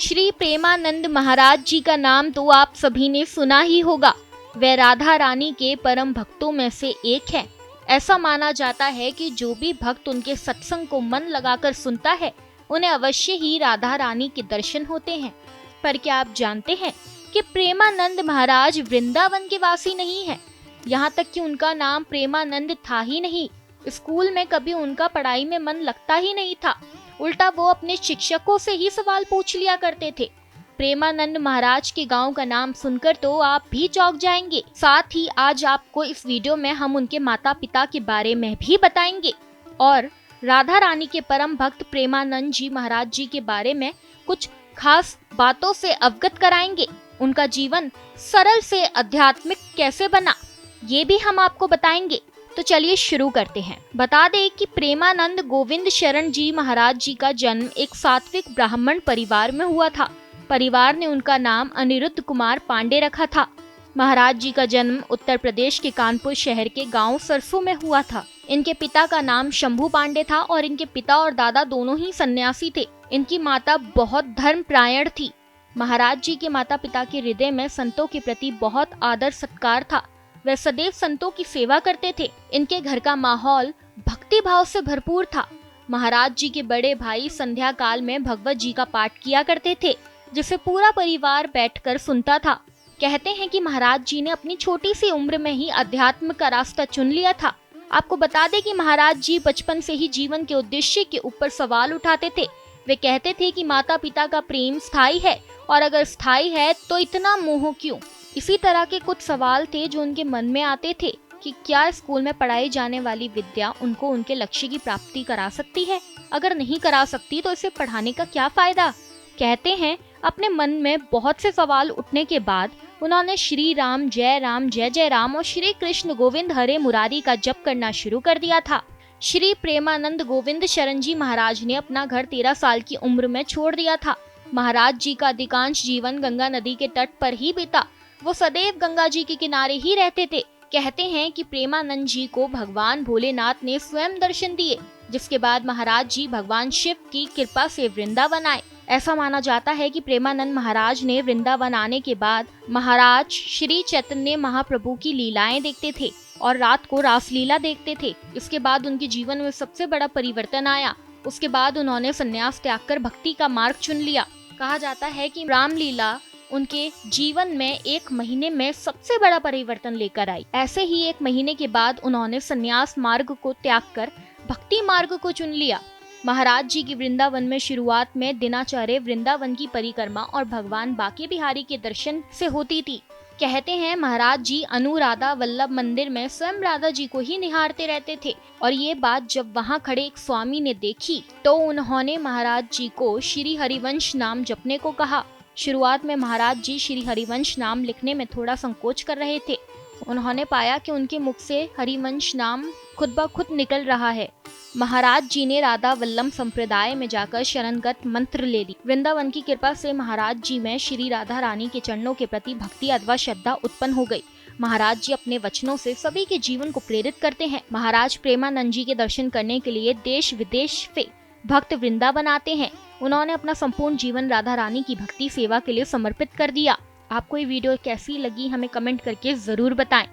श्री प्रेमानंद महाराज जी का नाम तो आप सभी ने सुना ही होगा। वे राधा रानी के परम भक्तों में से एक हैं। ऐसा माना जाता है कि जो भी भक्त उनके सत्संग को मन लगाकर सुनता है, उन्हें अवश्य ही राधा रानी के दर्शन होते हैं। पर क्या आप जानते हैं कि प्रेमानंद महाराज वृंदावन के वासी नहीं हैं? यहाँ तक कि उनका नाम प्रेमानंद था ही नहीं। स्कूल में कभी उनका पढ़ाई में मन लगता ही नहीं था। उल्टा वो अपने शिक्षकों से ही सवाल पूछ लिया करते थे। प्रेमानंद महाराज के गांव का नाम सुनकर तो आप भी चौंक जाएंगे। साथ ही आज आपको इस वीडियो में हम उनके माता पिता के बारे में भी बताएंगे और राधा रानी के परम भक्त प्रेमानंद जी महाराज जी के बारे में कुछ खास बातों से अवगत कराएंगे। उनका जीवन सरल से आध्यात्मिक कैसे बना, ये भी हम आपको बताएंगे। तो चलिए शुरू करते हैं। बता दें कि प्रेमानंद गोविंद शरण जी महाराज जी का जन्म एक सात्विक ब्राह्मण परिवार में हुआ था। परिवार ने उनका नाम अनिरुद्ध कुमार पांडे रखा था। महाराज जी का जन्म उत्तर प्रदेश के कानपुर शहर के गांव सरसों में हुआ था। इनके पिता का नाम शंभू पांडे था और इनके पिता और दादा दोनों ही सन्यासी थे। इनकी माता बहुत धर्मपरायण थी। महाराज जी के माता पिता के हृदय में संतों के प्रति बहुत आदर सत्कार था। वे सदैव संतों की सेवा करते थे। इनके घर का माहौल भक्ति भाव से भरपूर था। महाराज जी के बड़े भाई संध्या काल में भगवत जी का पाठ किया करते थे, जिसे पूरा परिवार बैठकर सुनता था। कहते हैं कि महाराज जी ने अपनी छोटी सी उम्र में ही अध्यात्म का रास्ता चुन लिया था। आपको बता दें कि महाराज जी बचपन से ही जीवन के उद्देश्य के ऊपर सवाल उठाते थे। वे कहते थे कि माता पिता का प्रेम स्थायी है और अगर स्थायी है तो इतना मोह क्यों। इसी तरह के कुछ सवाल थे जो उनके मन में आते थे कि क्या स्कूल में पढ़ाई जाने वाली विद्या उनको उनके लक्ष्य की प्राप्ति करा सकती है। अगर नहीं करा सकती तो इसे पढ़ाने का क्या फायदा। कहते हैं अपने मन में बहुत से सवाल उठने के बाद उन्होंने श्री राम जय जय राम और श्री कृष्ण गोविंद हरे मुरारी का जप करना शुरू कर दिया था। श्री प्रेमानंद गोविंद शरण जी महाराज ने अपना घर 13 साल की उम्र में छोड़ दिया था। महाराज जी का अधिकांश जीवन गंगा नदी के तट पर ही बीता। वो सदैव गंगा जी के किनारे ही रहते थे। कहते हैं कि प्रेमानंद जी को भगवान भोलेनाथ ने स्वयं दर्शन दिए, जिसके बाद महाराज जी भगवान शिव की कृपा से वृंदावन आए। ऐसा माना जाता है कि प्रेमानंद महाराज ने वृंदावन आने के बाद महाराज श्री चैतन्य महाप्रभु की लीलाएं देखते थे और रात को रासलीला देखते थे। इसके बाद उनके जीवन में सबसे बड़ा परिवर्तन आया। उसके बाद उन्होंने संन्यास त्याग कर भक्ति का मार्ग चुन लिया। कहा जाता है कि रामलीला उनके जीवन में 1 महीने में सबसे बड़ा परिवर्तन लेकर आई। ऐसे ही 1 महीने के बाद उन्होंने संन्यास मार्ग को त्याग कर भक्ति मार्ग को चुन लिया। महाराज जी की वृंदावन में शुरुआत में दिनाचर्या वृंदावन की परिक्रमा और भगवान बांके बिहारी के दर्शन से होती थी। कहते हैं महाराज जी अनुराधा वल्लभ मंदिर में स्वयं राधा जी को ही निहारते रहते थे और ये बात जब वहाँ खड़े एक स्वामी ने देखी तो उन्होंने महाराज जी को श्री हरिवंश नाम जपने को कहा। शुरुआत में महाराज जी श्री हरिवंश नाम लिखने में थोड़ा संकोच कर रहे थे। उन्होंने पाया कि उनके मुख से हरिवंश नाम खुद ब खुद निकल रहा है। महाराज जी ने राधा वल्लभ संप्रदाय में जाकर शरणगत मंत्र ले ली। वृंदावन की कृपा से महाराज जी में श्री राधा रानी के चरणों के प्रति भक्ति अथवा श्रद्धा उत्पन्न हो गई। महाराज जी अपने वचनों से सभी के जीवन को प्रेरित करते हैं। महाराज प्रेमानंद जी के दर्शन करने के लिए देश विदेश से भक्त वृंदावन आते हैं। उन्होंने अपना संपूर्ण जीवन राधा रानी की भक्ति सेवा के लिए समर्पित कर दिया। आपको ये वीडियो कैसी लगी हमें कमेंट करके जरूर बताएं।